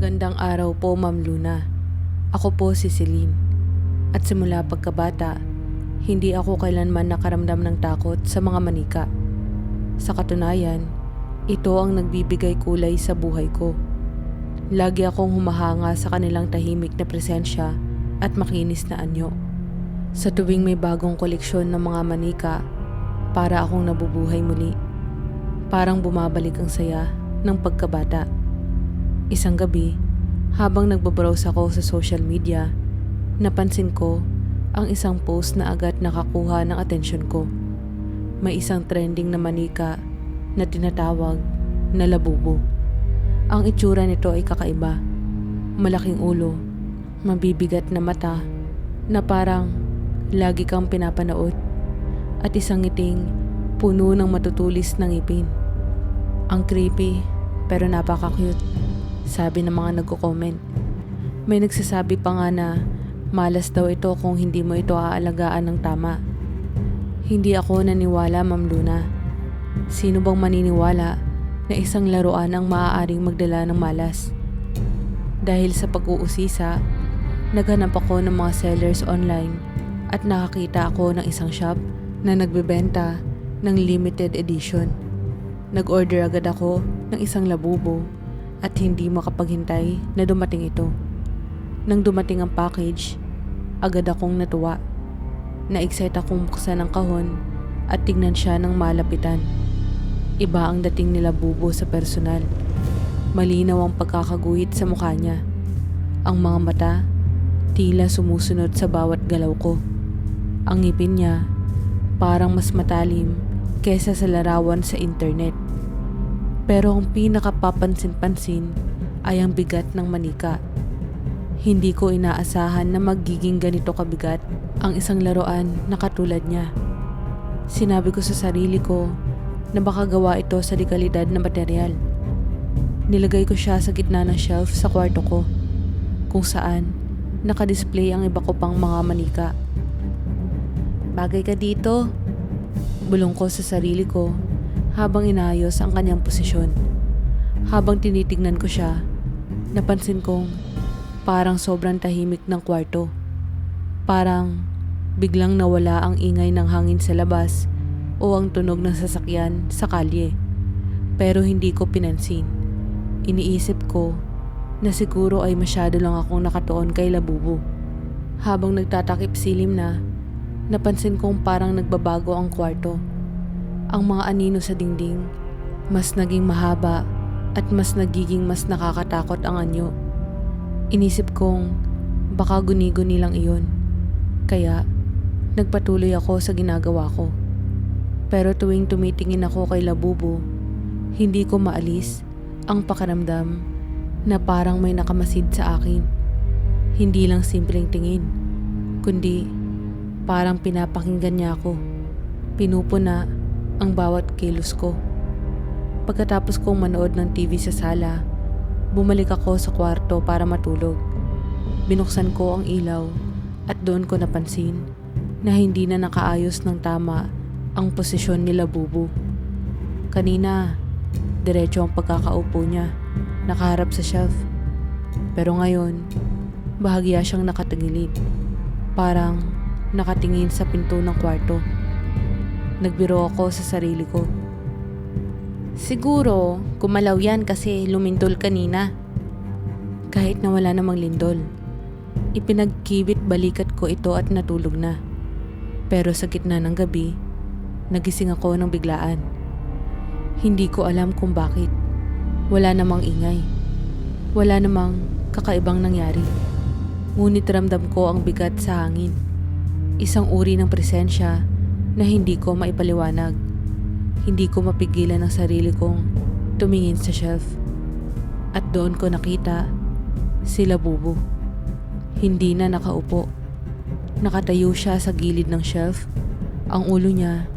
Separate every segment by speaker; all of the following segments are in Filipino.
Speaker 1: Magandang araw po, Ma'am Luna. Ako po si Celine. At simula pagkabata, hindi ako kailanman nakaramdam ng takot sa mga manika. Sa katunayan, ito ang nagbibigay kulay sa buhay ko. Lagi akong humahanga sa kanilang tahimik na presensya at makinis na anyo. Sa tuwing may bagong koleksyon ng mga manika, para akong nabubuhay muli. Parang bumabalik ang saya ng pagkabata. Isang gabi, habang nagbabrowse ako sa social media, napansin ko ang isang post na agad nakakuha ng atensyon ko. May isang trending na manika na tinatawag na labubo. Ang itsura nito ay kakaiba. Malaking ulo, mabibigat na mata na parang lagi kang pinapanood, at isang ngiting puno ng matutulis na ngipin. Ang creepy pero napaka-cute, sabi ng mga nagko-comment. May nagsasabi pa nga na malas daw ito kung hindi mo ito aalagaan ng tama. Hindi ako naniwala, Ma'am Luna. Sino bang maniniwala na isang laruan ang maaaring magdala ng malas? Dahil sa pag-uusisa, naghanap ako ng mga sellers online at nakakita ako ng isang shop na nagbebenta ng limited edition. Nag-order agad ako ng isang labubo at hindi makapaghintay na dumating ito. Nang dumating ang package, agad akong natuwa. Na-excite akong buksan ang kahon at tignan siya ng malapitan. Iba ang dating ni Labubo sa personal. Malinaw ang pagkakaguhit sa mukha niya. Ang mga mata, tila sumusunod sa bawat galaw ko. Ang ngipin niya, parang mas matalim kesa sa larawan sa internet. Pero ang pinakapapansin-pansin ay ang bigat ng manika. Hindi ko inaasahan na magiging ganito kabigat ang isang laruan na katulad niya. Sinabi ko sa sarili ko na baka gawa ito sa dekalidad na material. Nilagay ko siya sa gitna ng shelf sa kwarto ko, kung saan nakadisplay ang iba ko pang mga manika. Bagay ka dito, bulong ko sa sarili ko habang inaayos ang kanyang posisyon. Habang tinitignan ko siya, napansin kong parang sobrang tahimik ng kwarto. Parang biglang nawala ang ingay ng hangin sa labas o ang tunog ng sasakyan sa kalye. Pero hindi ko pinansin. Iniisip ko na siguro ay masyado lang akong nakatuon kay Labubo. Habang nagtatakip silim na, napansin kong parang nagbabago ang kwarto. Ang mga anino sa dingding, mas naging mahaba at mas nagiging mas nakakatakot ang anyo. Inisip kong baka guni-guni lang iyon. Kaya nagpatuloy ako sa ginagawa ko. Pero tuwing tumitingin ako kay Labubo, hindi ko maalis ang pakiramdam na parang may nakamasid sa akin. Hindi lang simpleng tingin, kundi parang pinapakinggan niya ako. Pinupuna ang bawat kilos ko. Pagkatapos kong manood ng TV sa sala, bumalik ako sa kwarto para matulog. Binuksan ko ang ilaw at doon ko napansin na hindi na nakaayos ng tama ang posisyon ni Labubo. Kanina, diretso ang pagkakaupo niya, nakaharap sa shelf. Pero ngayon, bahagya siyang nakatagilid. Parang nakatingin sa pinto ng kwarto. Nagbiro ako sa sarili ko. Siguro, gumalaw yan kasi lumindol kanina. Kahit na wala namang lindol, ipinagkibit balikat ko ito at natulog na. Pero sa gitna ng gabi, nagising ako ng biglaan. Hindi ko alam kung bakit. Wala namang ingay. Wala namang kakaibang nangyari. Ngunit ramdam ko ang bigat sa hangin. Isang uri ng presensya na hindi ko maipaliwanag. Hindi ko mapigilan ang sarili kong tumingin sa shelf. At doon ko nakita si Labubo. Hindi na nakaupo. Nakatayo siya sa gilid ng shelf. Ang ulo niya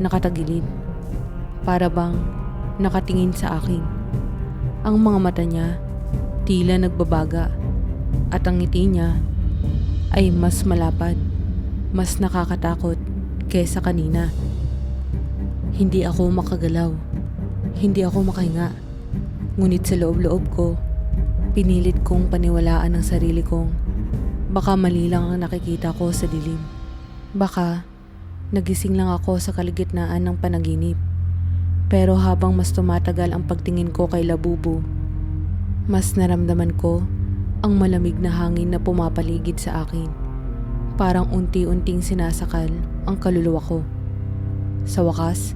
Speaker 1: nakatagilid. Para bang nakatingin sa akin. Ang mga mata niya tila nagbabaga. At ang ngiti niya ay mas malapad, mas nakakatakot kesa kanina. Hindi ako makagalaw. Hindi ako makahinga. Ngunit sa loob-loob ko, Pinilit kong paniwalaan ang sarili kong baka mali lang ang nakikita ko sa dilim. Baka nagising lang ako sa kalagitnaan ng panaginip. Pero habang mas tumatagal ang pagtingin ko kay Labubu, mas naramdaman ko ang malamig na hangin na pumapaligid sa akin. Parang unti-unting sinasakal ang kaluluwa ko. Sa wakas,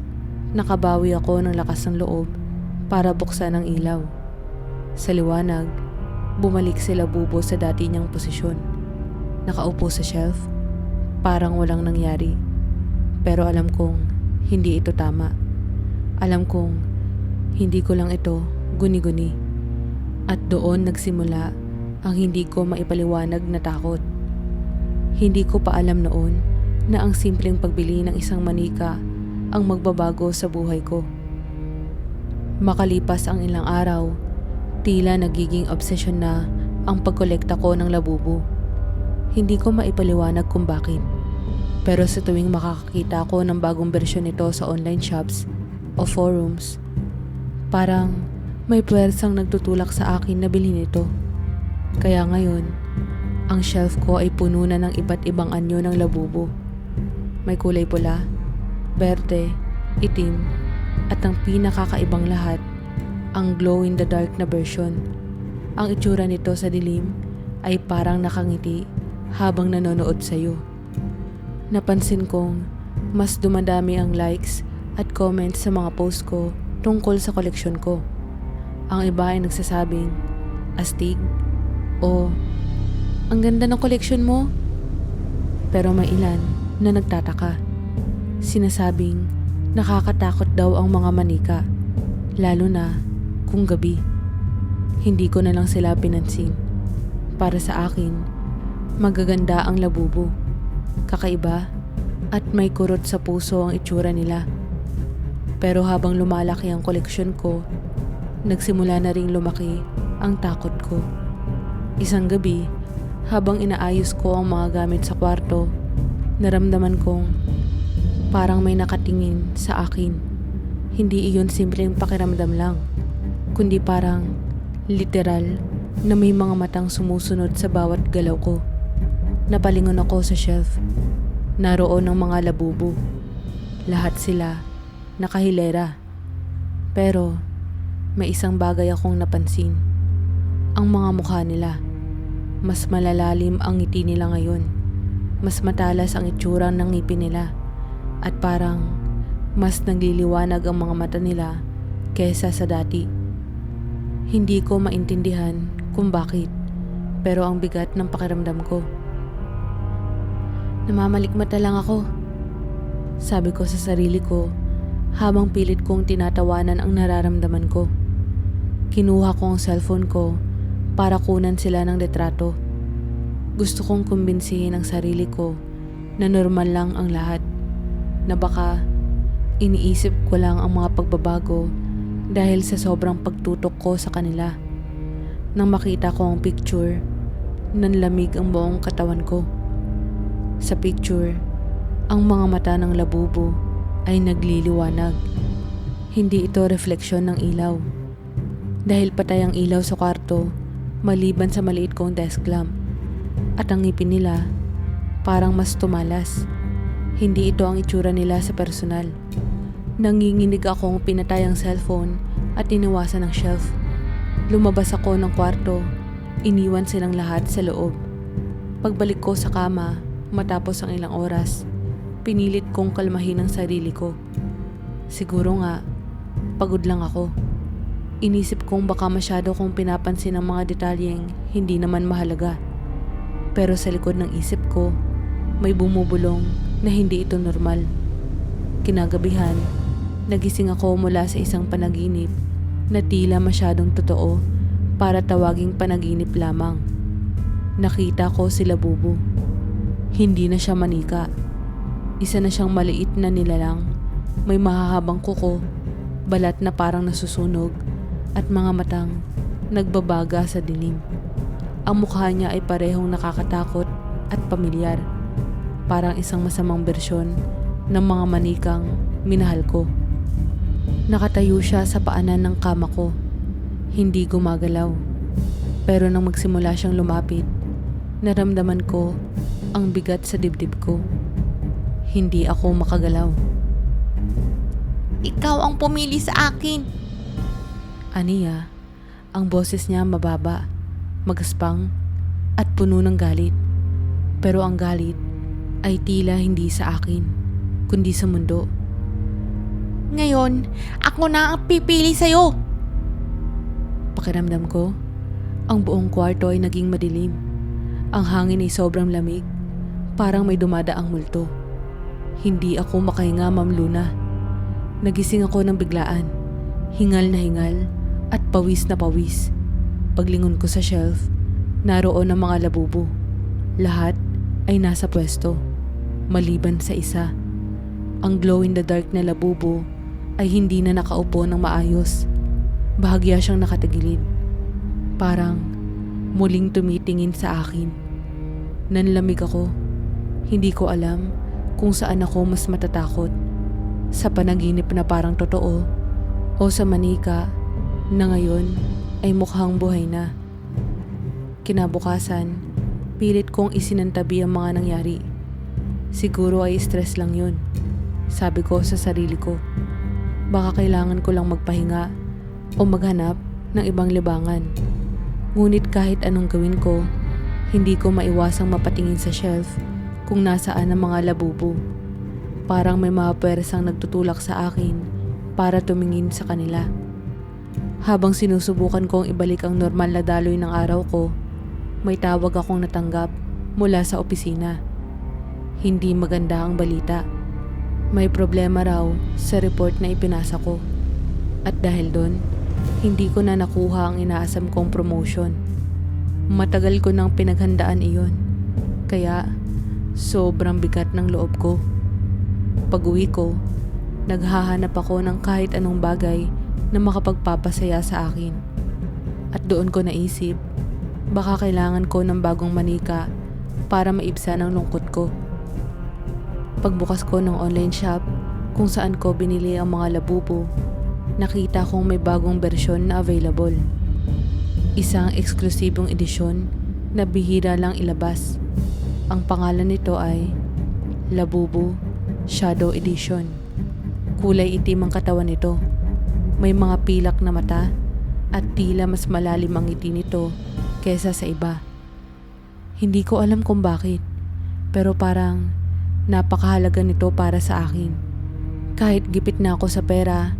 Speaker 1: nakabawi ako ng lakas ng loob para buksan ang ilaw. Sa liwanag, bumalik si Labubu sa dati niyang posisyon. Nakaupo sa shelf, parang walang nangyari. Pero alam kong hindi ito tama. Alam kong hindi ko lang ito guni-guni. At doon nagsimula ang hindi ko maipaliwanag na takot. Hindi ko pa alam noon na ang simpleng pagbili ng isang manika ang magbabago sa buhay ko. Makalipas ang ilang araw, tila nagiging obsesyon na ang pagkolekta ko ng Labubu. Hindi ko maipaliwanag kung bakit. Pero sa tuwing makakakita ko ng bagong bersyon nito sa online shops o forums, parang may puwersang nagtutulak sa akin na bilhin ito. Kaya ngayon, ang shelf ko ay puno na ng iba't ibang anyo ng Labubu. May kulay pula, berde, itim, at ang pinakakaibang lahat, ang glow-in-the-dark na version. Ang itsura nito sa dilim ay parang nakangiti habang nanonood sa'yo. Napansin kong mas dumadami ang likes at comments sa mga post ko tungkol sa koleksyon ko. Ang iba ay nagsasabing, astig, o ang ganda ng koleksyon mo. Pero may ilan na nagtataka. Sinasabing nakakatakot daw ang mga manika, lalo na kung gabi. Hindi ko na lang sila pinansin. Para sa akin, magaganda ang Labubu. Kakaiba at may kurot sa puso ang itsura nila. Pero habang lumalaki ang koleksyon ko, nagsimula na ring lumaki ang takot ko. Isang gabi, habang inaayos ko ang mga gamit sa kwarto, naramdaman kong parang may nakatingin sa akin. Hindi iyon simpleng pakiramdam lang, kundi parang literal na may mga matang sumusunod sa bawat galaw ko. Napalingon ako sa shelf. Naroon ang mga Labubu. Lahat sila nakahilera. Pero may isang bagay akong napansin. Ang mga mukha nila. Mas malalalim ang ngiti nila ngayon. Mas matalas ang itsura ng ngipin nila. At parang mas nagliliwanag ang mga mata nila kesa sa dati. Hindi ko maintindihan kung bakit, pero ang bigat ng pakiramdam ko. Namamalikmata lang ako, sabi ko sa sarili ko habang pilit kong tinatawanan ang nararamdaman ko. Kinuha ko ang cellphone ko para kunan sila ng retrato. Gusto kong kumbinsihin ang sarili ko na normal lang ang lahat, na baka iniisip ko lang ang mga pagbabago dahil sa sobrang pagtutok ko sa kanila. Nang makita ko ang picture, nanlamig ang buong katawan ko. Sa picture, ang mga mata ng Labubu ay nagliliwanag. Hindi ito refleksyon ng ilaw. Dahil patay ang ilaw sa kwarto, maliban sa maliit kong desk lamp. At ang ngipin nila, parang mas tumalas. Hindi ito ang itsura nila sa personal. Nanginginig akong pinatay ang cellphone at iniwasan ang shelf. Lumabas ako ng kwarto, iniwan silang lahat sa loob. Pagbalik ko sa kama, matapos ang ilang oras, pinilit kong kalmahin ang sarili ko. Siguro nga, pagod lang ako. Inisip kong baka masyado kong pinapansin ang mga detalyeng hindi naman mahalaga. Pero sa likod ng isip ko, may bumubulong na hindi ito normal. Kinagabihan, nagising ako mula sa isang panaginip na tila masyadong totoo para tawaging panaginip lamang. Nakita ko si Labubu. Hindi na siya manika. Isa na siyang maliit na nilalang. May mahahabang kuko, balat na parang nasusunog, at mga matang nagbabaga sa dilim. Ang mukha niya ay parehong nakakatakot at pamilyar. Parang isang masamang bersyon ng mga manikang minahal ko. Nakatayo siya sa paanan ng kama ko. Hindi gumagalaw. Pero nang magsimula siyang lumapit, naramdaman ko ang bigat sa dibdib ko. Hindi ako makagalaw.
Speaker 2: Ikaw ang pumili sa akin.
Speaker 1: Aniya, ang boses niya mababa, magaspang at puno ng galit. Pero ang galit ay tila hindi sa akin, kundi sa mundo.
Speaker 2: Ngayon, ako na ang pipili sa'yo.
Speaker 1: Pakiramdam ko, ang buong kwarto ay naging madilim. Ang hangin ay sobrang lamig, parang may dumadaang multo. Hindi ako makahinga, Ma'am Luna. Nagising ako ng biglaan, hingal na hingal at pawis na pawis. Paglingon ko sa shelf, naroon ang mga labubo. Lahat ay nasa pwesto, maliban sa isa. Ang glow-in-the-dark na labubo ay hindi na nakaupo ng maayos. Bahagya siyang nakatagilid. Parang muling tumitingin sa akin. Nanlamig ako. Hindi ko alam kung saan ako mas matatakot. Sa panaginip na parang totoo o sa manika na ngayon ay mukhang buhay na. Kinabukasan, pilit kong isinantabi ang mga nangyari. Siguro ay stress lang yun, sabi ko sa sarili ko. Baka kailangan ko lang magpahinga o maghanap ng ibang libangan. Ngunit kahit anong gawin ko, hindi ko maiwasang mapatingin sa shelf kung nasaan ang mga labubo. Parang may mga pwersang nagtutulak sa akin para tumingin sa kanila. Habang sinusubukan kong ibalik ang normal na daloy ng araw ko, may tawag akong natanggap mula sa opisina. Hindi maganda ang balita. May problema raw sa report na ipinasa ko. At dahil doon, hindi ko na nakuha ang inaasam kong promotion. Matagal ko nang pinaghandaan iyon. Kaya, sobrang bigat ng loob ko. Pag-uwi ko, naghahanap ako ng kahit anong bagay na makapagpapasaya sa akin. At doon ko naisip, baka kailangan ko ng bagong manika para maibsan ang lungkot ko. Pagbukas ko ng online shop kung saan ko binili ang mga labubo, nakita kong may bagong bersyon na available. Isang eksklusibong edisyon na bihira lang ilabas. Ang pangalan nito ay Labubu Shadow Edition. Kulay itim ang katawan nito. May mga pilak na mata at tila mas malalim ang ngiti nito kesa sa iba. Hindi ko alam kung bakit, pero parang napakahalaga nito para sa akin. Kahit gipit na ako sa pera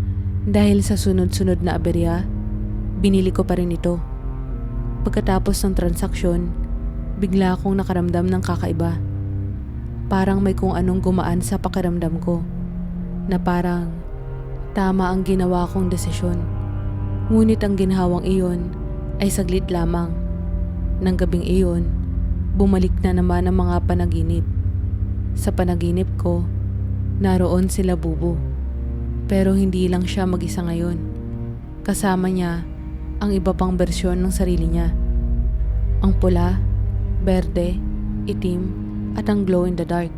Speaker 1: dahil sa sunod-sunod na aberya, binili ko pa rin ito. Pagkatapos ng transaksyon, bigla akong nakaramdam ng kakaiba. Parang may kung anong gumaan sa pakiramdam ko, na parang tama ang ginawa kong desisyon. Ngunit ang ginhawang iyon ay saglit lamang. Nang gabing iyon, bumalik na naman ang mga panaginip. Sa panaginip ko, naroon si Labubu. Pero hindi lang siya mag-isa ngayon. Kasama niya ang iba pang bersyon ng sarili niya. Ang pula, berde, itim, at ang glow in the dark.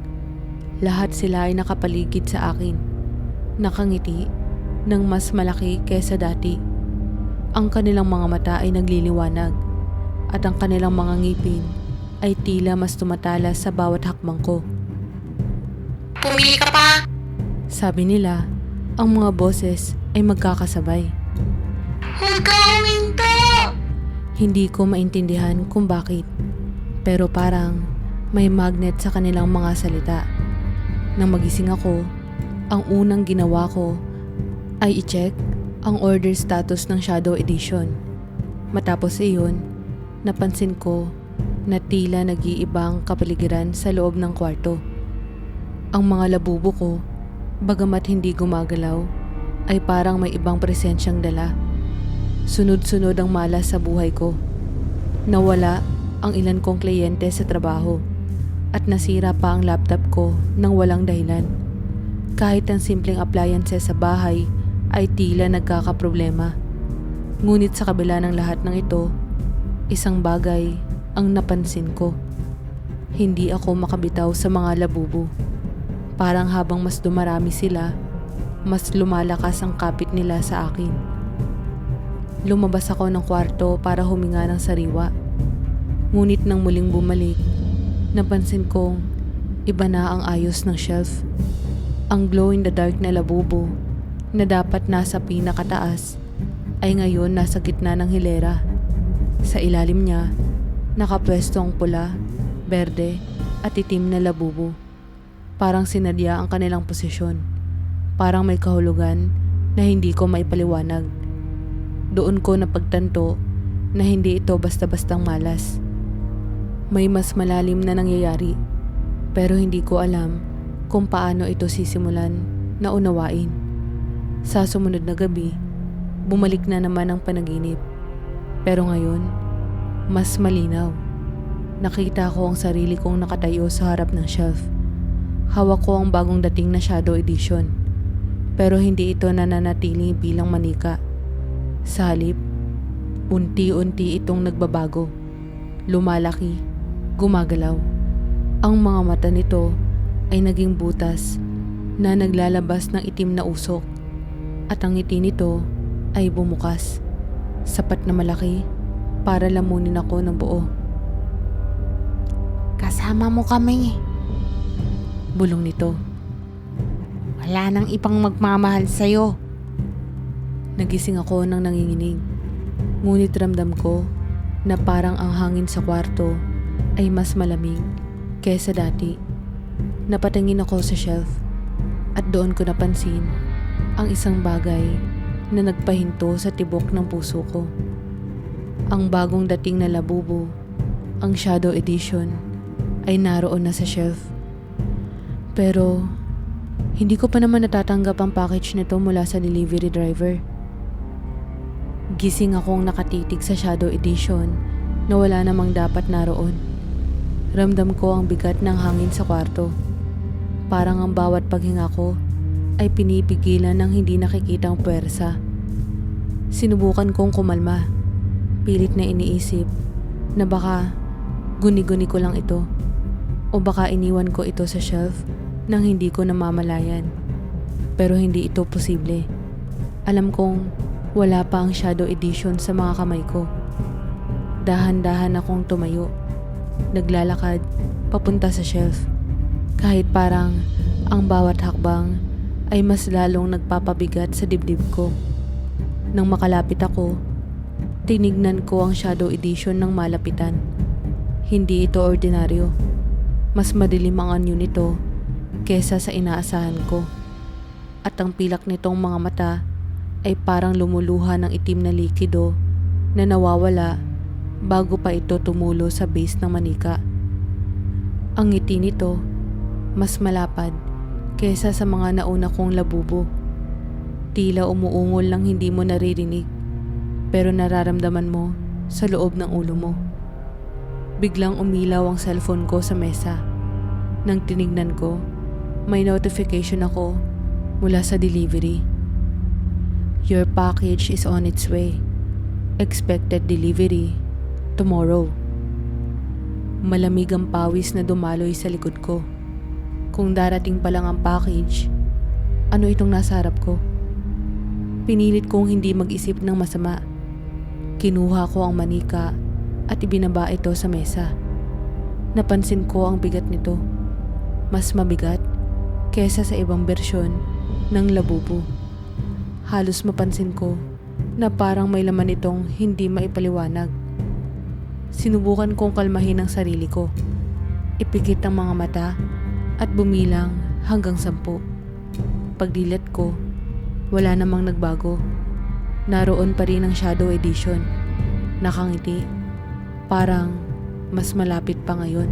Speaker 1: Lahat sila ay nakapaligid sa akin. Nakangiti ng mas malaki kesa dati. Ang kanilang mga mata ay nagliliwanag at ang kanilang mga ngipin ay tila mas tumatalas sa bawat hakbang ko.
Speaker 2: Pumili ka pa.
Speaker 1: Sabi nila, ang mga boses ay magkakasabay.
Speaker 2: Huwag ka uminto.
Speaker 1: Hindi ko maintindihan kung bakit, pero parang may magnet sa kanilang mga salita. Nang magising ako, ang unang ginawa ko ay i-check ang order status ng Shadow Edition. Matapos iyon, napansin ko na tila nag-iibang kapaligiran sa loob ng kwarto. Ang mga labubo ko, bagamat hindi gumagalaw, ay parang may ibang presensyang dala. Sunod-sunod ang malas sa buhay ko. Nawala ang ilan kong kliyente sa trabaho at nasira pa ang laptop ko nang walang dahilan. Kahit ang simpleng appliances sa bahay ay tila nagkakaproblema. Ngunit sa kabila ng lahat ng ito, isang bagay ang napansin ko. Hindi ako makabitaw sa mga labubo. Parang habang mas dumarami sila, mas lumalakas ang kapit nila sa akin. Lumabas ako ng kwarto para huminga ng sariwa. Ngunit nang muling bumalik, napansin kong iba na ang ayos ng shelf. Ang glow-in-the-dark na labubo na dapat nasa pinakataas ay ngayon nasa gitna ng hilera. Sa ilalim niya, nakapwesto ang pula, berde at itim na labubo. Parang sinadya ang kanilang posisyon. Parang may kahulugan na hindi ko maipaliwanag. Doon ko napagtanto na hindi ito basta-bastang malas. May mas malalim na nangyayari, pero hindi ko alam kung paano ito sisimulan na unawain. Sa sumunod na gabi, bumalik na naman ang panaginip. Pero ngayon, mas malinaw. Nakita ko ang sarili kong nakatayo sa harap ng shelf. Hawak ko ang bagong dating na Shadow Edition. Pero hindi ito nananatili bilang manika. Sa halip, unti-unti itong nagbabago. Lumalaki, gumagalaw. Ang mga mata nito ay naging butas na naglalabas ng itim na usok. At ang ngiti nito ay bumukas. Sapat na malaki para lamunin ako ng buo.
Speaker 2: Kasama mo kami.
Speaker 1: Bulong nito.
Speaker 2: Wala nang ibang magmamahal sa'yo.
Speaker 1: Nagising ako nang nanginginig. Ngunit ramdam ko na parang ang hangin sa kwarto ay mas malamig kaysa dati. Napatingin ako sa shelf at doon ko napansin ang isang bagay na nagpahinto sa tibok ng puso ko. Ang bagong dating na labubo, ang Shadow Edition, ay naroon na sa shelf. Pero hindi ko pa naman natatanggap ang package nito mula sa delivery driver. Gising akong nakatitig sa Shadow Edition na wala namang dapat naroon. Ramdam ko ang bigat ng hangin sa kwarto. Parang ang bawat paghinga ko ay pinipigilan ng hindi nakikitang puwersa. Sinubukan kong kumalma. Pilit na iniisip na baka guni-guni ko lang ito o baka iniwan ko ito sa shelf nang hindi ko namamalayan. Pero hindi ito posible. Alam kong wala pa ang Shadow Edition sa mga kamay ko. Dahan-dahan akong tumayo. Naglalakad papunta sa shelf. Kahit parang ang bawat hakbang ay mas lalong nagpapabigat sa dibdib ko. Nang makalapit ako, tinignan ko ang Shadow Edition ng malapitan. Hindi ito ordinaryo. Mas madilim ang anyo nito kesa sa inaasahan ko. At ang pilak nitong mga mata ay parang lumuluha ng itim na likido na nawawala bago pa ito tumulo sa base ng manika. Ang ngiti nito mas malapad kesa sa mga nauna kong labubo. Tila umuungol lang hindi mo naririnig, pero nararamdaman mo sa loob ng ulo mo. Biglang umilaw ang cellphone ko sa mesa. Nang tinignan ko, may notification ako mula sa delivery. Your package is on its way. Expected delivery tomorrow. Malamig ang pawis na dumaloy sa likod ko. Kung darating pa lang ang package, ano itong nasa harap ko? Pinilit kong hindi mag-isip ng masama. Kinuha ko ang manika at ibinaba ito sa mesa. Napansin ko ang bigat nito. Mas mabigat kesa sa ibang bersyon ng labubo. Halos mapansin ko na parang may laman itong hindi maipaliwanag. Sinubukan kong kalmahin ang sarili ko. Ipikit ang mga mata at bumilang hanggang 10. Pagdilat ko, wala namang nagbago. Naroon pa rin ang Shadow Edition. Nakangiti. Parang mas malapit pa ngayon.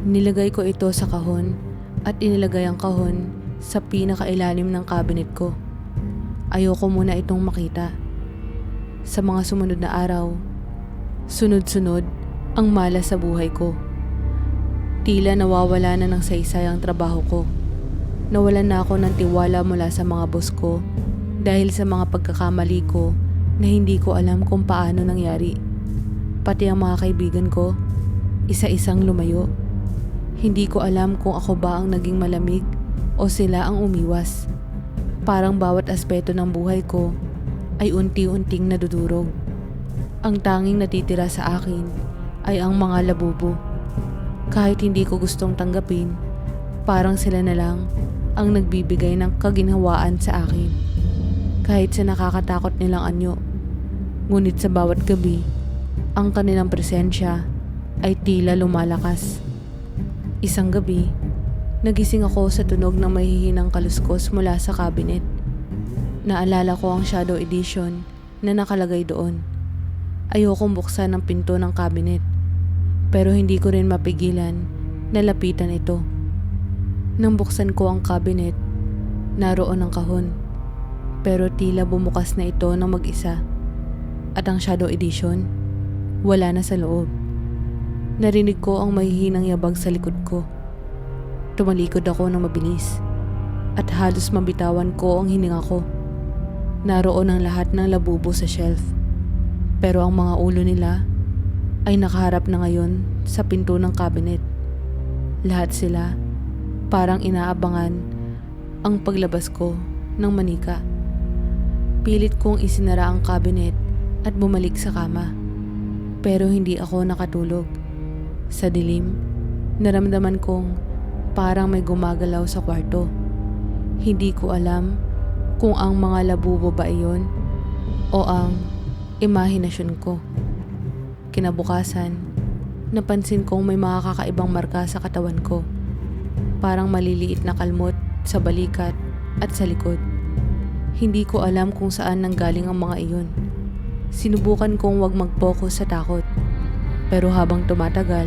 Speaker 1: Nilagay ko ito sa kahon at inilagay ang kahon sa pinakailalim ng cabinet ko. Ayoko muna itong makita. Sa mga sumunod na araw, sunod-sunod ang malas sa buhay ko. Tila nawawala na ng saysay ang trabaho ko. Nawalan na ako ng tiwala mula sa mga boss ko dahil sa mga pagkakamali ko na hindi ko alam kung paano nangyari. Pati ang mga kaibigan ko, isa-isang lumayo. Hindi ko alam kung ako ba ang naging malamig o sila ang umiwas. Parang bawat aspeto ng buhay ko ay unti-unting nadudurog. Ang tanging natitira sa akin ay ang mga labubo. Kahit hindi ko gustong tanggapin, parang sila na lang ang nagbibigay ng kaginhawaan sa akin. Kahit sa nakakatakot nilang anyo. Ngunit sa bawat gabi, ang kanilang presensya ay tila lumalakas. Isang gabi, nagising ako sa tunog ng mahihinang kaluskos mula sa cabinet. Naalala ko ang Shadow Edition na nakalagay doon. Ayokong buksan ang pinto ng cabinet, pero hindi ko rin mapigilan na lapitan ito. Nang buksan ko ang cabinet, naroon ang kahon, pero tila bumukas na ito ng mag-isa. At ang Shadow Edition, wala na sa loob. Narinig ko ang mahihinang yabag sa likod ko. Tumalikod ako ng mabilis at halos mabitawan ko ang hininga ko. Naroon ang lahat ng labubo sa shelf, pero ang mga ulo nila ay nakaharap na ngayon sa pinto ng cabinet. Lahat sila parang inaabangan ang paglabas ko ng manika. Pilit kong isinara ang cabinet at bumalik sa kama, pero hindi ako nakatulog. Sa dilim, naramdaman kong parang may gumagalaw sa kwarto. Hindi ko alam kung ang mga labubo ba iyon o ang imahinasyon ko. Kinabukasan, napansin kong may mga kakaibang marka sa katawan ko. Parang maliliit na kalmot sa balikat at sa likod. Hindi ko alam kung saan nanggaling ang mga iyon. Sinubukan kong wag mag-focus sa takot. Pero habang tumatagal,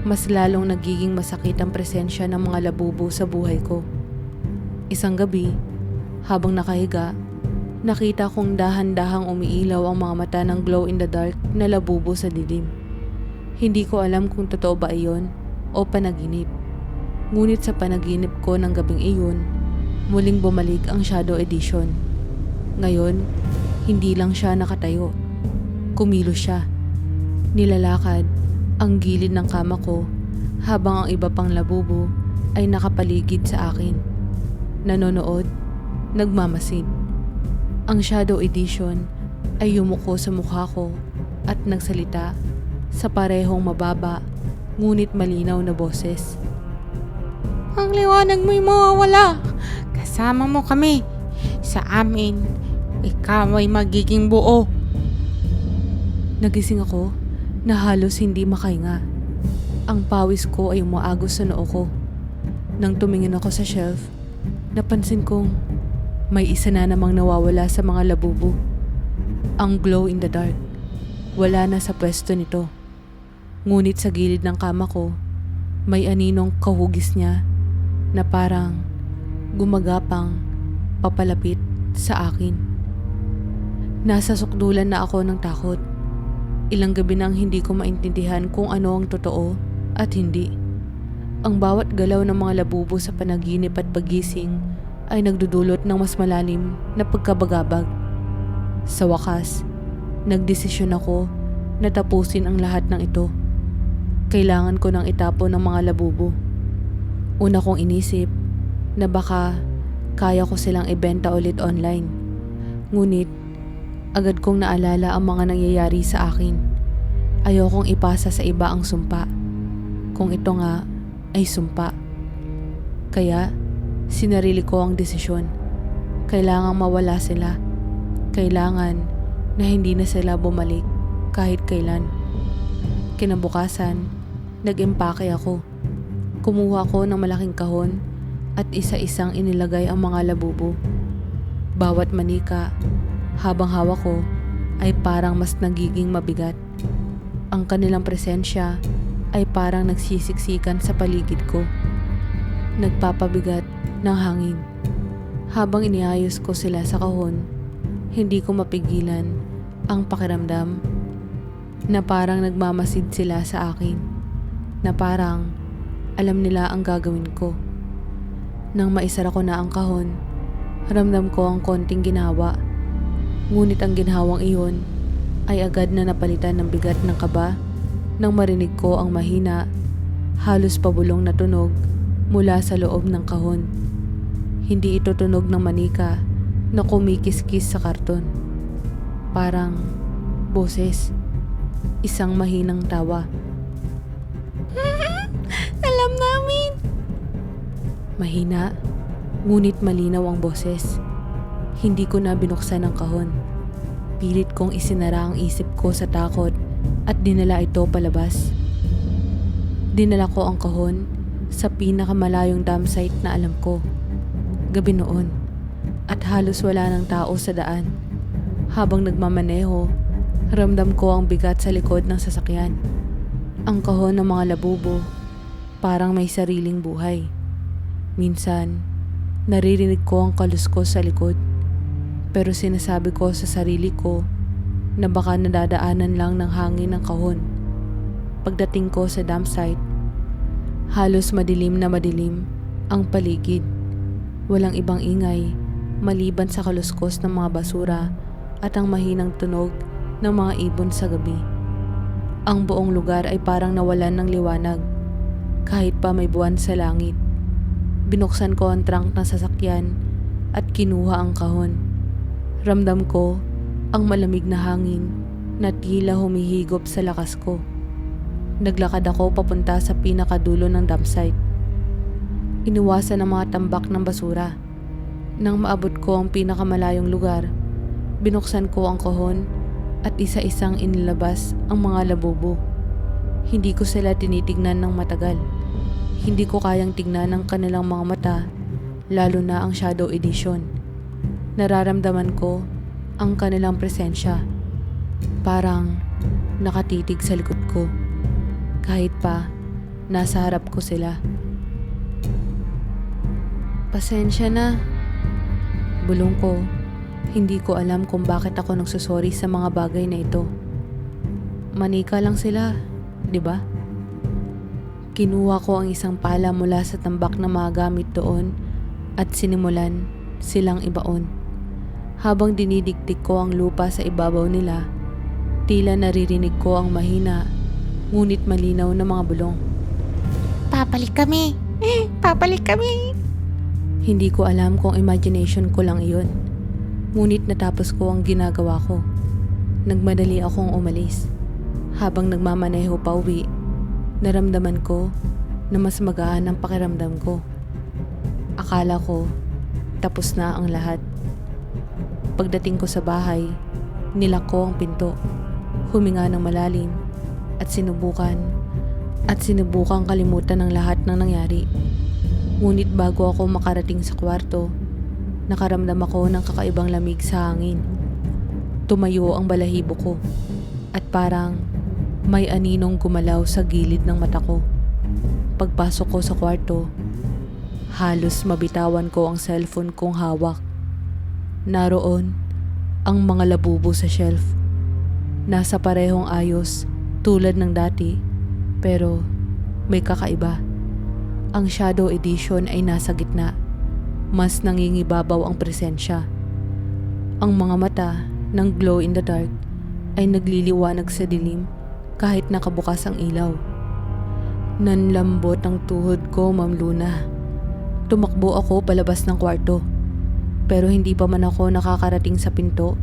Speaker 1: mas lalong nagiging masakit ang presensya ng mga labubo sa buhay ko. Isang gabi, habang nakahiga, nakita kong dahan-dahang umiilaw ang mga mata ng glow-in-the-dark na labubo sa dilim. Hindi ko alam kung totoo ba iyon o panaginip. Ngunit sa panaginip ko ng gabing iyon, muling bumalik ang Shadow Edition. Ngayon, hindi lang siya nakatayo. Kumilos siya. Nilalakad ang gilid ng kama ko habang ang iba pang labubo ay nakapaligid sa akin. Nanonood, nagmamasid. Ang Shadow Edition ay yumuko sa mukha ko at nagsalita sa parehong mababa ngunit malinaw na boses.
Speaker 2: Ang liwanag mo'y mawawala. Kasama mo kami. Sa amin, ikaw ay magiging buo.
Speaker 1: Nagising ako na halos hindi makahinga. Ang pawis ko ay umaagos sa noo ko. Nang tumingin ako sa shelf, napansin kong may isa na namang nawawala sa mga labubo. Ang glow in the dark. Wala na sa pwesto nito. Ngunit sa gilid ng kama ko, may aninong kahugis niya na parang gumagapang papalapit sa akin. Nasa sukdulan na ako ng takot. Ilang gabi nang hindi ko maintindihan kung ano ang totoo at hindi. Ang bawat galaw ng mga labubo sa panaginip at pagising ay nagdudulot ng mas malalim na pagkabagabag. Sa wakas, nagdesisyon ako na tapusin ang lahat ng ito. Kailangan ko nang itapon ng mga labubo. Una kong inisip na baka kaya ko silang ibenta ulit online. Ngunit, agad kong naalala ang mga nangyayari sa akin. Ayokong ipasa sa iba ang sumpa. Kung ito nga ay sumpa. Kaya, sinarili ko ang desisyon. Kailangang mawala sila. Kailangan na hindi na sila bumalik kahit kailan. Kinabukasan, nag-empake ako. Kumuha ko ng malaking kahon at isa-isang inilagay ang mga labubo. Bawat manika, habang hawak ko, ay parang mas nagiging mabigat. Ang kanilang presensya ay parang nagsisiksikan sa paligid ko. Nagpapabigat ng hangin. Habang iniayos ko sila sa kahon, hindi ko mapigilan ang pakiramdam na parang nagmamasid sila sa akin. Na parang alam nila ang gagawin ko. Nang maisara ko na ang kahon, ramdam ko ang konting ginawa. Ngunit ang ginhawang iyon ay agad na napalitan ng bigat ng kaba nang marinig ko ang mahina, halos pabulong na tunog mula sa loob ng kahon. Hindi ito tunog ng manika na kumikis-kis sa karton. Parang boses. Isang mahinang tawa.
Speaker 2: Alam namin.
Speaker 1: Mahina, ngunit malinaw ang boses. Hindi ko na binuksan ang kahon. Pilit kong isinara ang isip ko sa takot at dinala ito palabas. Dinala ko ang kahon sa pinakamalayong dam site na alam ko. Gabi noon at halos wala ng tao sa daan. Habang nagmamaneho, ramdam ko ang bigat sa likod ng sasakyan. Ang kahon ng mga labubo, parang may sariling buhay. Minsan, naririnig ko ang kaluskos sa likod. Pero sinasabi ko sa sarili ko na baka nadadaanan lang ng hangin ng kahon. Pagdating ko sa dam site, halos madilim na madilim ang paligid. Walang ibang ingay maliban sa kaluskos ng mga basura at ang mahinang tunog ng mga ibon sa gabi. Ang buong lugar ay parang nawalan ng liwanag, kahit pa may buwan sa langit. Binuksan ko ang trunk ng sasakyan at kinuha ang kahon. Ramdam ko ang malamig na hangin na tila humihigop sa lakas ko. Naglakad ako papunta sa pinakadulo ng dump site. Iniwasan ang mga tambak ng basura. Nang maabot ko ang pinakamalayong lugar, binuksan ko ang kahon at isa-isang inilabas ang mga labubo. Hindi ko sila tinitignan ng matagal. Hindi ko kayang tignan ang kanilang mga mata, lalo na ang Shadow Edition. Nararamdaman ko ang kanilang presensya. Parang nakatitig sa likod ko. Kahit pa nasa harap ko sila. Pasensya na. Bulong ko. Hindi ko alam kung bakit ako nagsusorry sa mga bagay na ito. Manika lang sila, di ba? Kinuha ko ang isang pala mula sa tambak na mga gamit doon at sinimulan silang ibaon. Habang dinidiktik ko ang lupa sa ibabaw nila, tila naririnig ko ang mahina ngunit malinaw na mga bulong.
Speaker 2: Papalik kami. Papalik kami.
Speaker 1: Hindi ko alam kung imagination ko lang iyon. Ngunit natapos ko ang ginagawa ko. Nagmadali akong umalis. Habang nagmamaneho pa uwi, naramdaman ko na mas magaan ang pakiramdam ko. Akala ko tapos na ang lahat. Pagdating ko sa bahay, nilak ko ang pinto. Huminga ng malalim at sinubukan kalimutan ang lahat ng nangyari. Ngunit bago ako makarating sa kwarto, nakaramdam ako ng kakaibang lamig sa hangin. Tumayo ang balahibo ko at parang may aninong gumalaw sa gilid ng mata ko. Pagpasok ko sa kwarto, halos mabitawan ko ang cellphone kong hawak. Naroon ang mga labubo sa shelf. Nasa parehong ayos tulad ng dati, pero may kakaiba. Ang Shadow Edition ay nasa gitna. Mas nangingibabaw ang presensya. Ang mga mata ng glow in the dark ay nagliliwanag sa dilim kahit nakabukas ang ilaw. Nanlambot ang tuhod ko, Ma'am Luna. Tumakbo ako palabas ng kwarto. Pero hindi pa man ako nakakarating sa pinto,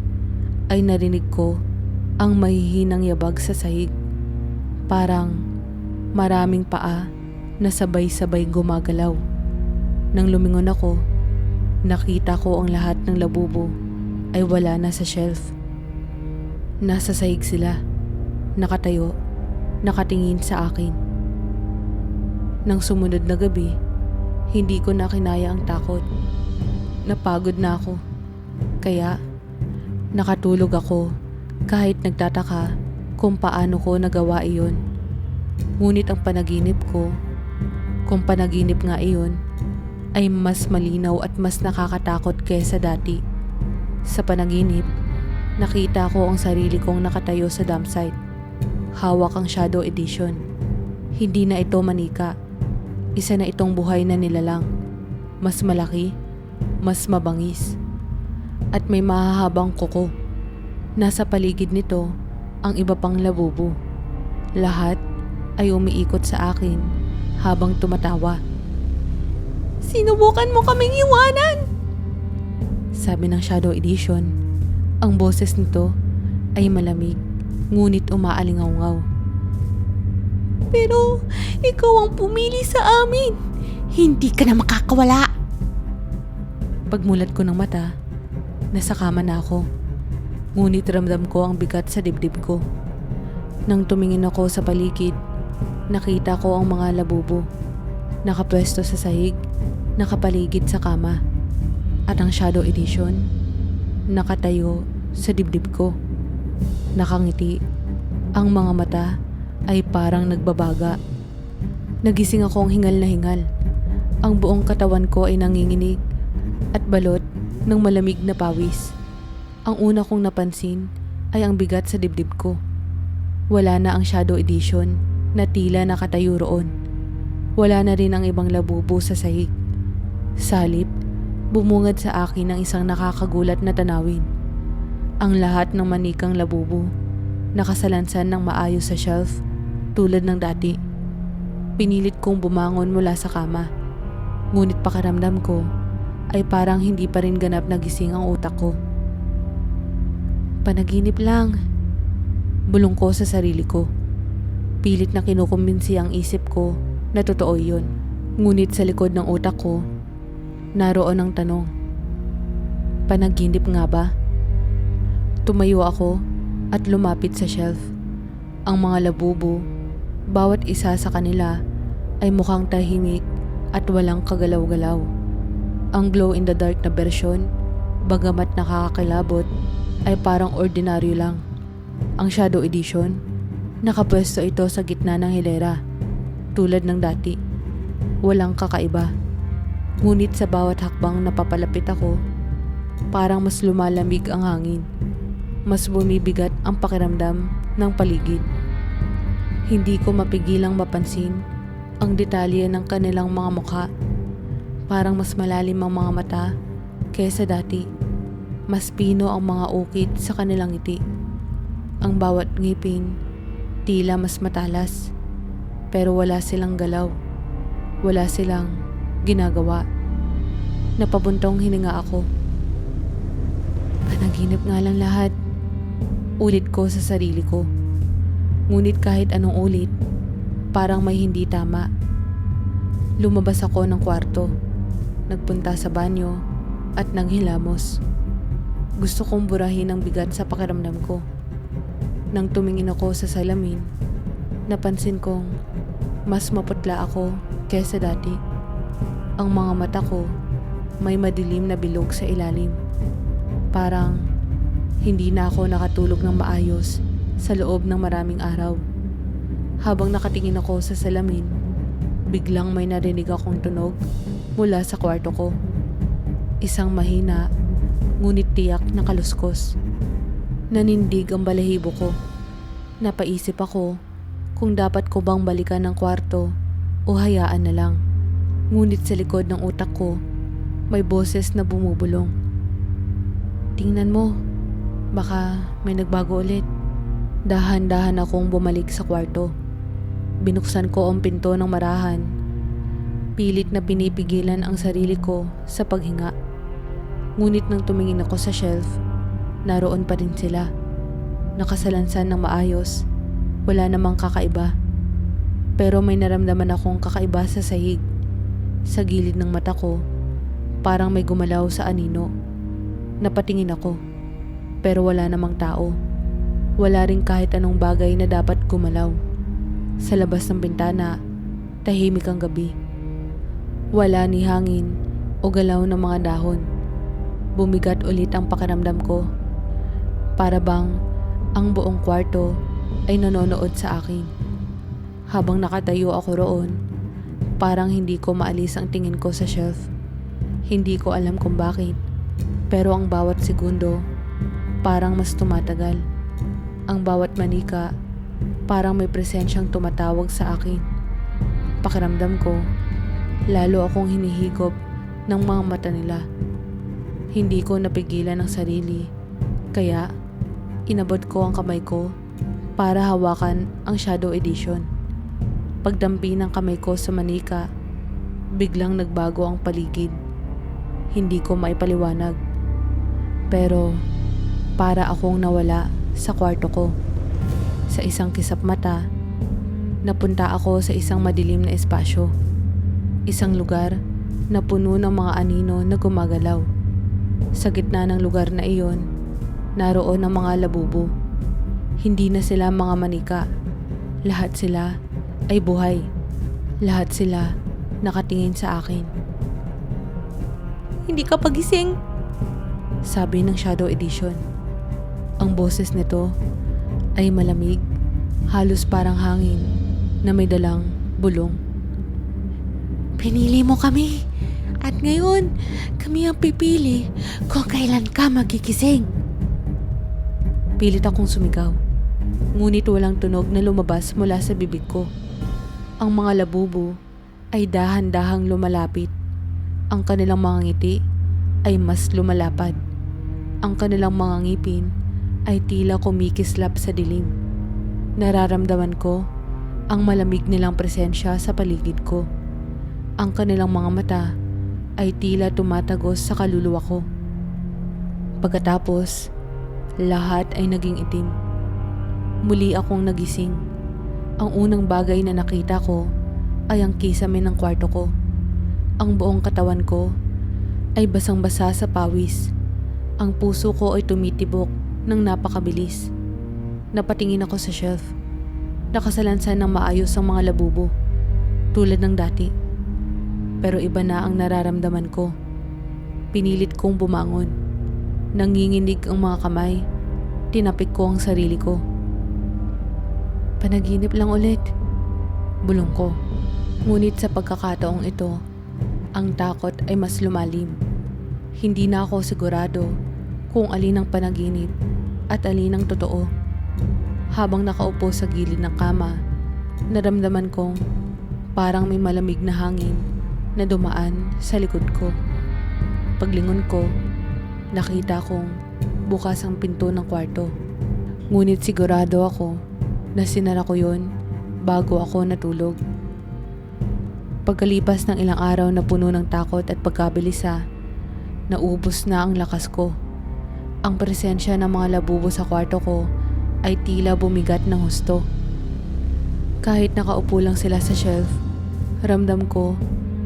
Speaker 1: ay narinig ko ang mahihinang yabag sa sahig. Parang maraming paa na sabay-sabay gumagalaw. Nang lumingon ako, nakita ko ang lahat ng labubo ay wala na sa shelf. Nasa sahig sila, nakatayo, nakatingin sa akin. Nang sumunod na gabi, hindi ko na kinaya ang takot. Napagod na ako, kaya nakatulog ako kahit nagtataka kung paano ko nagawa iyon. Ngunit ang panaginip ko, kung panaginip nga iyon, ay mas malinaw at mas nakakatakot kaysa dati. Sa panaginip, nakita ko ang sarili kong nakatayo sa dump site. Hawak ang Shadow Edition. Hindi na ito manika. Isa na itong buhay na nilalang. Mas malaki, mas mabangis, at may mahahabang kuko. Nasa paligid nito ang iba pang labubo. Lahat ay umiikot sa akin habang tumatawa.
Speaker 2: Sinubukan mo kaming iwanan!
Speaker 1: Sabi ng Shadow Edition. Ang boses nito ay malamig, ngunit umaalingaw-ngaw. Pero ikaw ang pumili sa amin.
Speaker 2: Hindi ka na makakawala.
Speaker 1: Pagmulat ko ng mata, nasa kama na ako. Ngunit ramdam ko ang bigat sa dibdib ko. Nang tumingin ako sa paligid, nakita ko ang mga labubo. Nakapwesto sa sahig, nakapaligid sa kama. At ang Shadow Edition, nakatayo sa dibdib ko. Nakangiti. Ang mga mata ay parang nagbabaga. Nagising akong hingal na hingal. Ang buong katawan ko ay nanginginig at balot ng malamig na pawis. Ang una kong napansin ay ang bigat sa dibdib ko. Wala na ang Shadow Edition na tila nakatayo roon. Wala na rin ang ibang labubo sa sahig. Salip, bumungad sa akin ang isang nakakagulat na tanawin. Ang lahat ng manikang labubo nakasalansan ng maayos sa shelf tulad ng dati. Pinilit kong bumangon mula sa kama. Ngunit pakiramdam ko ay parang hindi pa rin ganap nagising ang utak ko. Panaginip lang. Bulong ko sa sarili ko. Pilit na kinukumbinsi ang isip ko na totoo yun. Ngunit sa likod ng utak ko, naroon ang tanong. Panaginip nga ba? Tumayo ako at lumapit sa shelf. Ang mga labubo, bawat isa sa kanila ay mukhang tahimik at walang kagalaw-galaw. Ang glow-in-the-dark na bersyon, bagamat nakakakilabot, ay parang ordinaryo lang. Ang Shadow Edition, nakapwesto ito sa gitna ng hilera, tulad ng dati. Walang kakaiba. Ngunit sa bawat hakbang na papalapit ako, parang mas lumalamig ang hangin. Mas bumibigat ang pakiramdam ng paligid. Hindi ko mapigilang mapansin ang detalye ng kanilang mga mukha. Parang mas malalim ang mga mata kaysa dati. Mas pino ang mga ukit sa kanilang ngiti. Ang bawat ngipin tila mas matalas. Pero wala silang galaw. Wala silang ginagawa. Napabuntong hininga ako. Panaginip nga lang lahat. Ulit ko sa sarili ko. Ngunit kahit anong ulit, parang may hindi tama. Lumabas ako ng kwarto. Nagpunta sa banyo at nanghilamos. Gusto kong burahin ang bigat sa pakiramdam ko. Nang tumingin ako sa salamin, napansin kong mas maputla ako kaysa dati. Ang mga mata ko may madilim na bilog sa ilalim. Parang hindi na ako nakatulog ng maayos sa loob ng maraming araw. Habang nakatingin ako sa salamin, biglang may narinig akong tunog mula sa kwarto ko. Isang mahina, ngunit tiyak na kaluskos. Nanindig ang balahibo ko. Napaisip ako kung dapat ko bang balikan ang kwarto o hayaan na lang. Ngunit sa likod ng utak ko, may boses na bumubulong. Tingnan mo, baka may nagbago ulit. Dahan-dahan akong bumalik sa kwarto. Binuksan ko ang pinto ng marahan. Pilit na pinipigilan ang sarili ko sa paghinga. Ngunit nang tumingin ako sa shelf, naroon pa rin sila. Nakasalansan ng maayos. Wala namang kakaiba. Pero may naramdaman akong kakaiba sa sahig. Sa gilid ng mata ko, parang may gumalaw sa anino. Napatingin ako. Pero wala namang tao. Wala rin kahit anong bagay na dapat gumalaw. Sa labas ng bintana, tahimik ang gabi. Wala ni hangin o galaw ng mga dahon. Bumigat ulit ang pakiramdam ko. Para bang ang buong kwarto ay nanonood sa akin. Habang nakatayo ako roon, parang hindi ko maalis ang tingin ko sa shelf. Hindi ko alam kung bakit. Pero ang bawat segundo, parang mas tumatagal. Ang bawat manika, parang may presensyang tumatawag sa akin. Pakiramdam ko, lalo akong hinihigop ng mga mata nila. Hindi ko napigilan ang sarili, kaya inabot ko ang kamay ko para hawakan ang Shadow Edition. Pagdampi ng kamay ko sa manika, biglang nagbago ang paligid. Hindi ko maipaliwanag. Pero para akong nawala sa kwarto ko. Sa isang kisap mata, napunta ako sa isang madilim na espasyo. Isang lugar na puno ng mga anino na gumagalaw. Sa gitna ng lugar na iyon, naroon ang mga labubo. Hindi na sila mga manika. Lahat sila ay buhay. Lahat sila nakatingin sa akin.
Speaker 2: Hindi ka pagising.
Speaker 1: Sabi ng Shadow Edition. Ang boses nito ay malamig, halos parang hangin na may dalang bulong.
Speaker 2: Pinili mo kami. At ngayon, kami ang pipili kung kailan ka magigising.
Speaker 1: Pilit akong sumigaw. Ngunit walang tunog na lumabas mula sa bibig ko. Ang mga labubo ay dahan-dahang lumalapit. Ang kanilang mga ngiti ay mas lumalapad. Ang kanilang mga ngipin ay tila kumikislap sa dilim. Nararamdaman ko ang malamig nilang presensya sa paligid ko. Ang kanilang mga mata ay tila tumatagos sa kaluluwa ko. Pagkatapos, lahat ay naging itim. Muli akong nagising. Ang unang bagay na nakita ko ay ang kisame ng kwarto ko. Ang buong katawan ko ay basang-basa sa pawis. Ang puso ko ay tumitibok ng napakabilis. Napatingin ako sa shelf. Nakasalansan ng maayos ang mga labubo, tulad ng dati. Pero iba na ang nararamdaman ko. Pinilit kong bumangon. Nanginginig ang mga kamay. Tinapik ko ang sarili ko. Panaginip lang ulit. Bulong ko. Ngunit sa pagkakataong ito, ang takot ay mas lumalim. Hindi na ako sigurado kung alin ang panaginip at alin ang totoo. Habang nakaupo sa gilid ng kama, naramdaman kong parang may malamig na hangin na dumaan sa likod ko. Paglingon ko, nakita kong bukas ang pinto ng kwarto. Ngunit sigurado ako na sinara ko yon bago ako natulog. Pagkalipas ng ilang araw na puno ng takot at pagkabilisa, naubos na ang lakas ko. Ang presensya ng mga labubo sa kwarto ko ay tila bumigat ng husto. Kahit nakaupo lang sila sa shelf, ramdam ko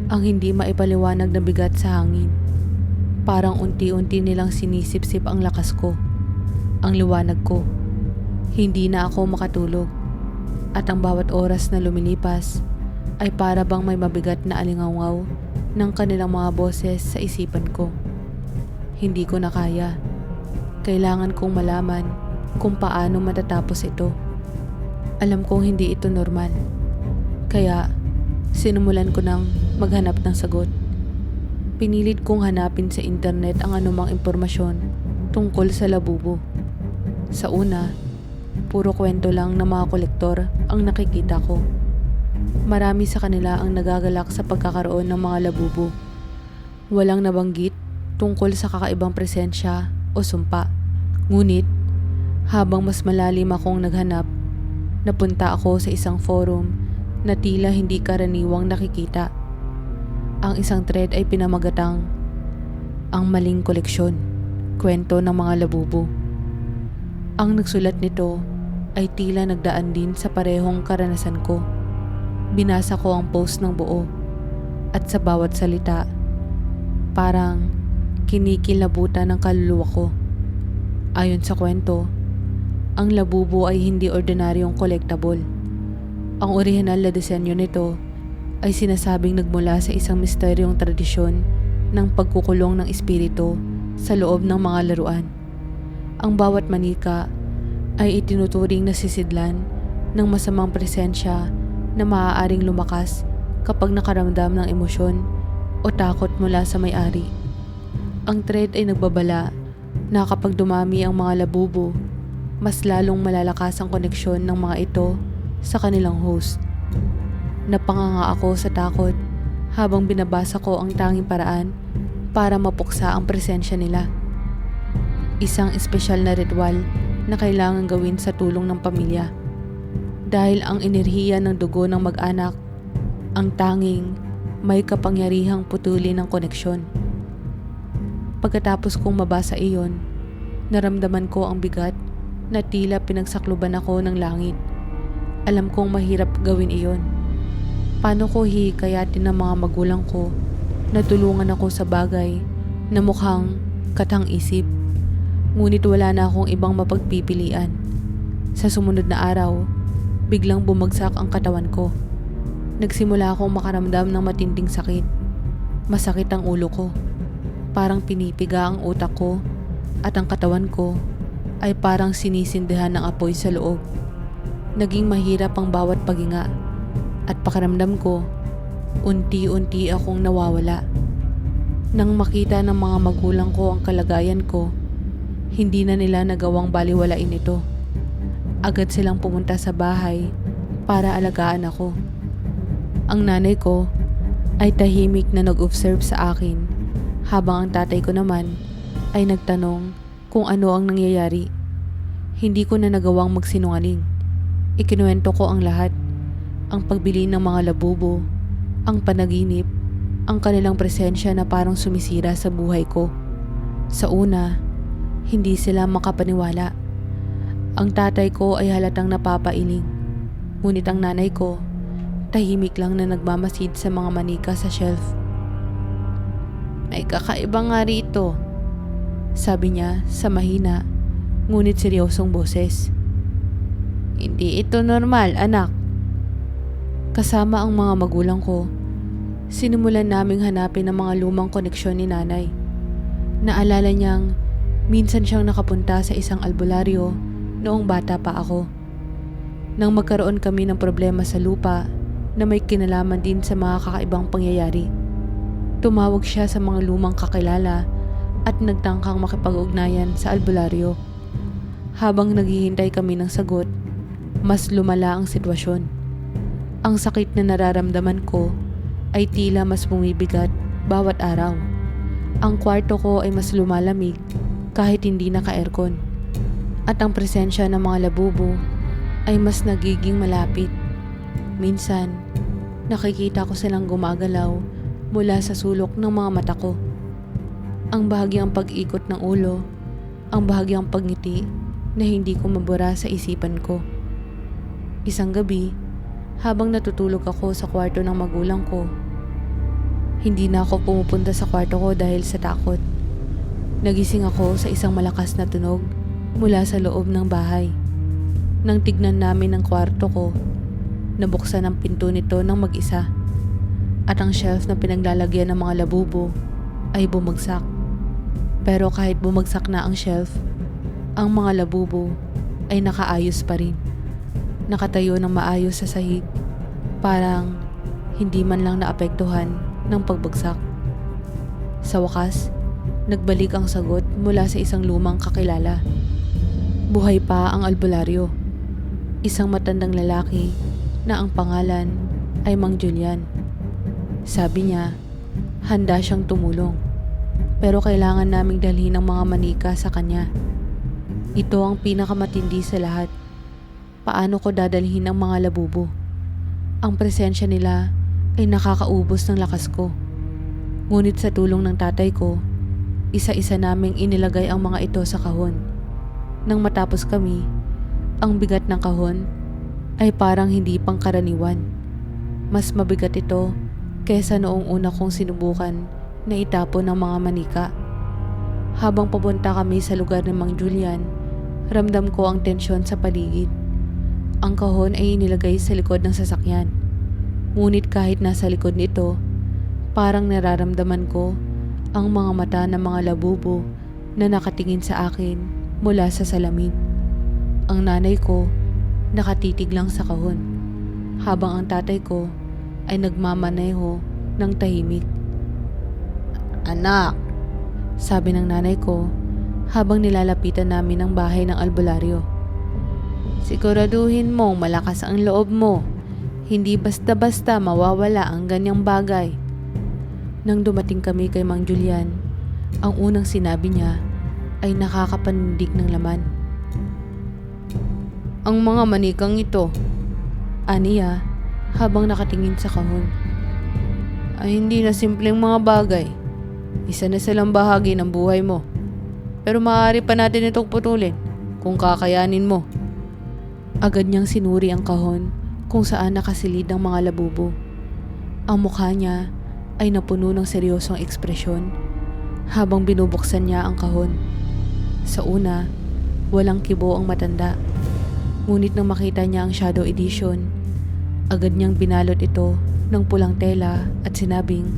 Speaker 1: ang hindi maipaliwanag na bigat sa hangin. Parang unti-unti nilang sinisip-sip ang lakas ko, ang liwanag ko. Hindi na ako makatulog. At ang bawat oras na lumilipas ay para bang may mabigat na alingawngaw ng kanilang mga boses sa isipan ko. Hindi ko na kaya. Kailangan kong malaman kung paano matatapos ito. Alam kong hindi ito normal. Kaya sinimulan ko nang maghanap ng sagot. Pinilit kong hanapin sa internet ang anumang impormasyon tungkol sa labubo. Sa una, puro kwento lang ng mga kolektor ang nakikita ko. Marami sa kanila ang nagagalak sa pagkakaroon ng mga labubo. Walang nabanggit tungkol sa kakaibang presensya o sumpa. Ngunit, habang mas malalim akong naghanap, napunta ako sa isang forum na tila hindi karaniwang nakikita. Ang isang thread ay pinamagatang "Ang Maling Koleksyon, Kwento ng Mga Labubo". Ang nagsulat nito ay tila nagdaan din sa parehong karanasan ko. Binasa ko ang post ng buo at sa bawat salita, parang kinikilabutan ng kaluluwa ko. Ayon sa kwento, ang labubo ay hindi ordinaryong collectible. Ang orihinal na disenyo nito ay sinasabing nagmula sa isang misteryong tradisyon ng pagkukulong ng espiritu sa loob ng mga laruan. Ang bawat manika ay itinuturing na sisidlan ng masamang presensya na maaaring lumakas kapag nakaramdam ng emosyon o takot mula sa may-ari. Ang thread ay nagbabala na kapag dumami ang mga labubo, mas lalong malalakas ang koneksyon ng mga ito sa kanilang host. Napanganga ako sa takot habang binabasa ko ang tanging paraan para mapuksa ang presensya nila. Isang espesyal na ritual na kailangan gawin sa tulong ng pamilya. Dahil ang enerhiya ng dugo ng mag-anak ang tanging may kapangyarihang putulin ng koneksyon. Pagkatapos kong mabasa iyon, naramdaman ko ang bigat na tila pinagsakluban ako ng langit. Alam kong mahirap gawin iyon. Paano ko hihikayatin ng mga magulang ko na tulungan ako sa bagay na mukhang katang-isip? Ngunit wala na akong ibang mapagpipilian. Sa sumunod na araw, biglang bumagsak ang katawan ko. Nagsimula akong makaramdam ng matinding sakit. Masakit ang ulo ko. Parang pinipiga ang utak ko at ang katawan ko ay parang sinisindihan ng apoy sa loob. Naging mahirap ang bawat paghinga at pakiramdam ko, unti-unti akong nawawala. Nang makita ng mga magulang ko ang kalagayan ko, hindi na nila nagawang baliwalain ito. Agad silang pumunta sa bahay para alagaan ako. Ang nanay ko ay tahimik na nag-observe sa akin, habang ang tatay ko naman ay nagtanong kung ano ang nangyayari. Hindi ko na nagawang magsinungaling. Ikinuwento ko ang lahat. Ang pagbili ng mga labubo, ang panaginip, ang kanilang presensya na parang sumisira sa buhay ko. Sa una, hindi sila makapaniwala. Ang tatay ko ay halatang napapailing. Ngunit ang nanay ko, tahimik lang na nagmamasid sa mga manika sa shelf. "May kakaiba nga rito," sabi niya sa mahina, ngunit seryosong boses. "Hindi ito normal, anak." Kasama ang mga magulang ko, sinimulan naming hanapin ang mga lumang koneksyon ni nanay. Naalala niyang minsan siyang nakapunta sa isang albularyo noong bata pa ako. Nang magkaroon kami ng problema sa lupa na may kinalaman din sa mga kakaibang pangyayari, tumawag siya sa mga lumang kakilala at nagtangkang makipag-ugnayan sa albularyo. Habang naghihintay kami ng sagot, mas lumala ang sitwasyon. Ang sakit na nararamdaman ko ay tila mas bumibigat bawat araw. Ang kwarto ko ay mas lumalamig kahit hindi naka-aircon. At ang presensya ng mga labubo ay mas nagiging malapit. Minsan, nakikita ko silang gumagalaw mula sa sulok ng mga mata ko. Ang bahagyang pag-ikot ng ulo, ang bahagyang pagngiti na hindi ko mabura sa isipan ko. Isang gabi, habang natutulog ako sa kwarto ng magulang ko, hindi na ako pumupunta sa kwarto ko dahil sa takot. Nagising ako sa isang malakas na tunog mula sa loob ng bahay. Nang tignan namin ang kwarto ko, nabuksan ang pinto nito ng mag-isa at ang shelf na pinaglalagyan ng mga labubo ay bumagsak. Pero kahit bumagsak na ang shelf, ang mga labubo ay nakaayos pa rin. Nakatayo ng maayos sa sahig, parang hindi man lang naapektuhan ng pagbagsak. Sa wakas, nagbalik ang sagot mula sa isang lumang kakilala. Buhay pa ang albularyo. Isang matandang lalaki na ang pangalan ay Mang Julian. Sabi niya, handa siyang tumulong. Pero kailangan naming dalhin ang mga manika sa kanya. Ito ang pinakamatindi sa lahat. Paano ko dadalhin ang mga labubo? Ang presensya nila ay nakakaubos ng lakas ko. Ngunit sa tulong ng tatay ko, isa-isa naming inilagay ang mga ito sa kahon. Nang matapos kami, ang bigat ng kahon ay parang hindi pangkaraniwan. Mas mabigat ito kaysa noong una kong sinubukan na itapon ng mga manika. Habang papunta kami sa lugar ni Mang Julian, ramdam ko ang tensyon sa paligid. Ang kahon ay inilagay sa likod ng sasakyan. Ngunit kahit nasa likod nito, parang nararamdaman ko ang mga mata ng mga labubo na nakatingin sa akin mula sa salamin. Ang nanay ko nakatitig lang sa kahon, habang ang tatay ko ay nagmamaneho ng tahimik. "Anak," sabi ng nanay ko habang nilalapitan namin ang bahay ng albularyo, "siguraduhin mong malakas ang loob mo. Hindi basta-basta mawawala ang ganyang bagay." Nang dumating kami kay Mang Julian, ang unang sinabi niya ay nakakapanindig ng laman. "Ang mga manikang ito," aniya habang nakatingin sa kahon, "ay hindi na simpleng mga bagay. Isa na silang bahagi ng buhay mo. Pero maaari pa natin itong putulin kung kakayanin mo. Agad niyang sinuri ang kahon kung saan nakasilid ang mga labubo. Ang mukha niya ay napuno ng seryosong ekspresyon habang binubuksan niya ang kahon. Sa una, walang kibo ang matanda. Ngunit nang makita niya ang Shadow Edition, agad niyang binalot ito ng pulang tela at sinabing,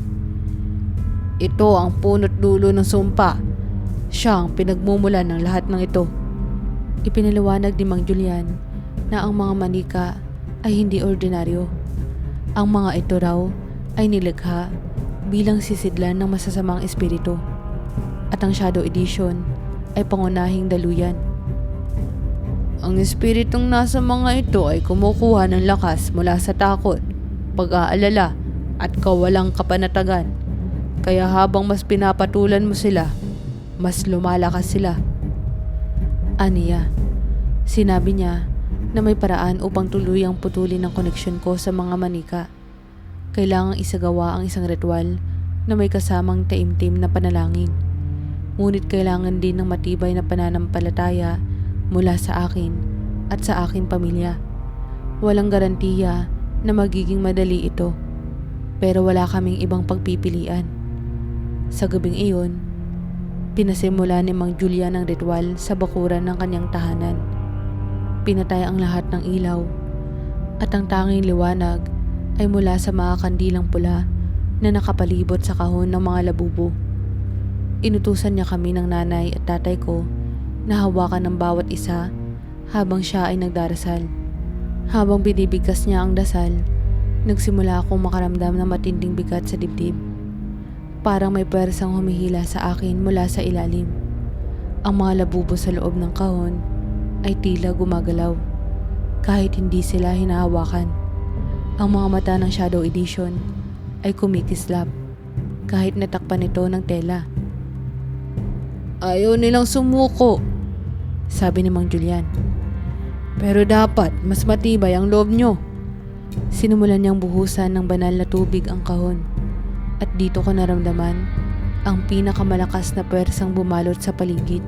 Speaker 1: "Ito ang punot dulo ng sumpa. Siya ang pinagmumulan ng lahat ng ito." Ipinaliwanag ni Mang Julian na ang mga manika ay hindi ordinaryo. Ang mga ito raw ay nilikha bilang sisidlan ng masasamang espiritu, at ang Shadow Edition ay pangunahing daluyan. Ang espiritong nasa mga ito ay kumukuha ng lakas mula sa takot, pag-aalala at kawalang kapanatagan. Kaya habang mas pinapatulan mo sila, mas lumalakas sila. Aniya, sinabi niya na may paraan upang tuluyang putulin ang koneksyon ko sa mga manika. Kailangang isagawa ang isang ritual na may kasamang taimtim na panalangin. Ngunit kailangan din ng matibay na pananampalataya mula sa akin at sa aking pamilya. Walang garantiya na magiging madali ito, pero wala kaming ibang pagpipilian. Sa gabing iyon, pinasimula ni Mang Julian ang ritual sa bakuran ng kanyang tahanan. Pinatay ang lahat ng ilaw, at ang tanging liwanag ay mula sa mga kandilang pula na nakapalibot sa kahon ng mga labubo. Inutusan niya kami ng nanay at tatay ko na hawakan ng bawat isa habang siya ay nagdarasal. Habang binibigkas niya ang dasal, nagsimula akong makaramdam ng matinding bigat sa dibdib. Parang may pwersang humihila sa akin mula sa ilalim. Ang mga labubo sa loob ng kahon ay tila gumagalaw kahit hindi sila hinahawakan. Ang mga mata ng Shadow Edition ay kumikislap kahit natakpan ito ng tela. "Ayaw nilang sumuko," sabi ni Mang Julian. "Pero dapat mas matibay ang loob nyo." Sinumulan niyang buhusan ng banal na tubig ang kahon, at dito ko naramdaman ang pinakamalakas na pwersang bumalot sa paligid.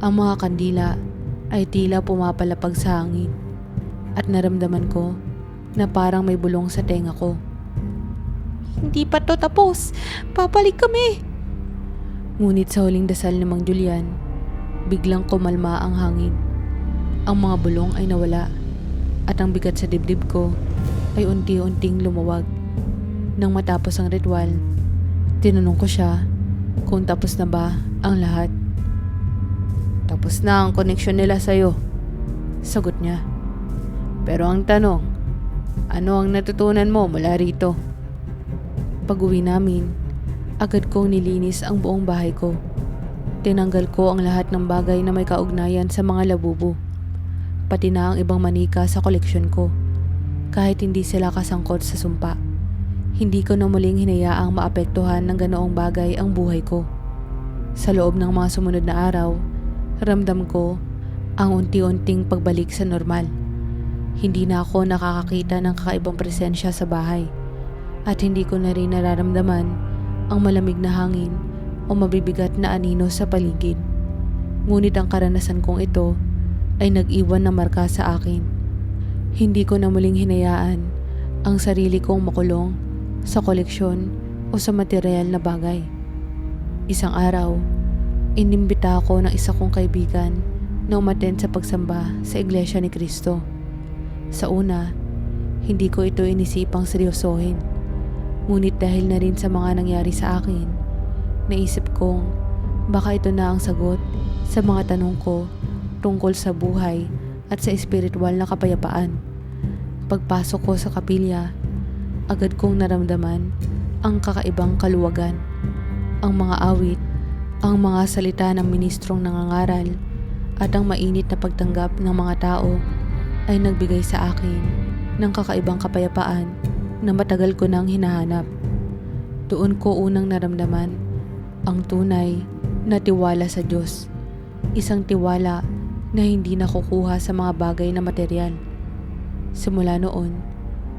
Speaker 1: Ang mga kandila ay tila pumapalapag sa hangin, at naramdaman ko na parang may bulong sa tenga ko.
Speaker 2: Hindi pa to tapos. Papalik kami.
Speaker 1: Ngunit sa huling dasal ni Mang Julian, biglang kumalma ang hangin. Ang mga bulong ay nawala, at ang bigat sa dibdib ko ay unti-unting lumuwag. Nang matapos ang ritual, tinanong ko siya kung tapos na ba ang lahat. "Tapos na ang koneksyon nila sa'yo," sagot niya. "Pero ang tanong, ano ang natutunan mo mula rito?" Pag-uwi namin, agad kong nilinis ang buong bahay ko. Tinanggal ko ang lahat ng bagay na may kaugnayan sa mga labubo, pati na ang ibang manika sa koleksyon ko, kahit hindi sila kasangkot sa sumpa. Hindi ko na muling hinayaang maapektuhan ng ganoong bagay ang buhay ko. Sa loob ng mga sumunod na araw, ramdam ko ang unti-unting pagbalik sa normal. Hindi na ako nakakakita ng kakaibang presensya sa bahay, at hindi ko na rin nararamdaman ang malamig na hangin o mabibigat na anino sa paligid. Ngunit ang karanasan kong ito ay nag-iwan ng marka sa akin. Hindi ko na muling hinayaan ang sarili kong makulong sa koleksyon o sa material na bagay. Isang araw, inimbita ako ng isa kong kaibigan na umattend sa pagsamba sa Iglesia ni Cristo. Sa una, hindi ko ito inisipang seryosohin. Ngunit dahil na rin sa mga nangyari sa akin, naisip kong baka ito na ang sagot sa mga tanong ko tungkol sa buhay at sa espiritual na kapayapaan. Pagpasok ko sa kapilya, agad kong naramdaman ang kakaibang kaluwagan. Ang mga awit, ang mga salita ng ministrong nangangaral, at ang mainit na pagtanggap ng mga tao ay nagbigay sa akin ng kakaibang kapayapaan na matagal ko nang hinahanap. Doon ko unang naramdaman ang tunay na tiwala sa Diyos. Isang tiwala na hindi nakukuha sa mga bagay na material. Simula noon,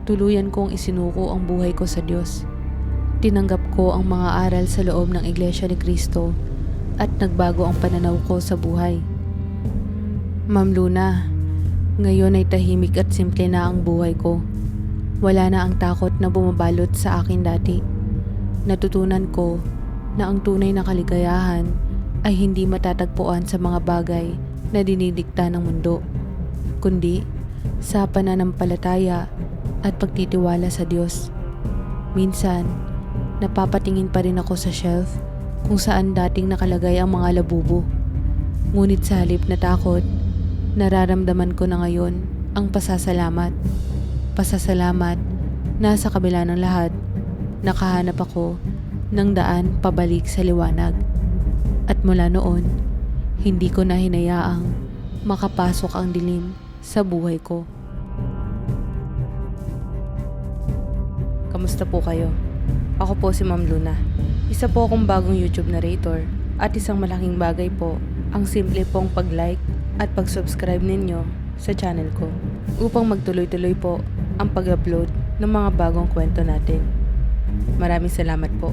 Speaker 1: tuluyan kong isinuko ang buhay ko sa Diyos. Tinanggap ko ang mga aral sa loob ng Iglesia ni Cristo at nagbago ang pananaw ko sa buhay. Ma'am Luna, ngayon ay tahimik at simple na ang buhay ko. Wala na ang takot na bumabalot sa akin dati. Natutunan ko na ang tunay na kaligayahan ay hindi matatagpuan sa mga bagay na dinidikta ng mundo, kundi sa pananampalataya at pagtitiwala sa Diyos. Minsan, napapatingin pa rin ako sa shelf kung saan dating nakalagay ang mga labubo. Ngunit sa halip na takot, nararamdaman ko na ngayon ang pasasalamat. Pasasalamat na sa kabila ng lahat, nakahanap ako ng daan pabalik sa liwanag. At mula noon, hindi ko na hinayaang makapasok ang dilim sa buhay ko. Kamusta po kayo? Ako po si Ma'am Luna. Isa po akong bagong YouTube narrator at isang malaking bagay po ang simple pong pag-like at pag-subscribe ninyo sa channel ko upang magtuloy-tuloy po ang pag-upload ng mga bagong kwento natin. Maraming salamat po.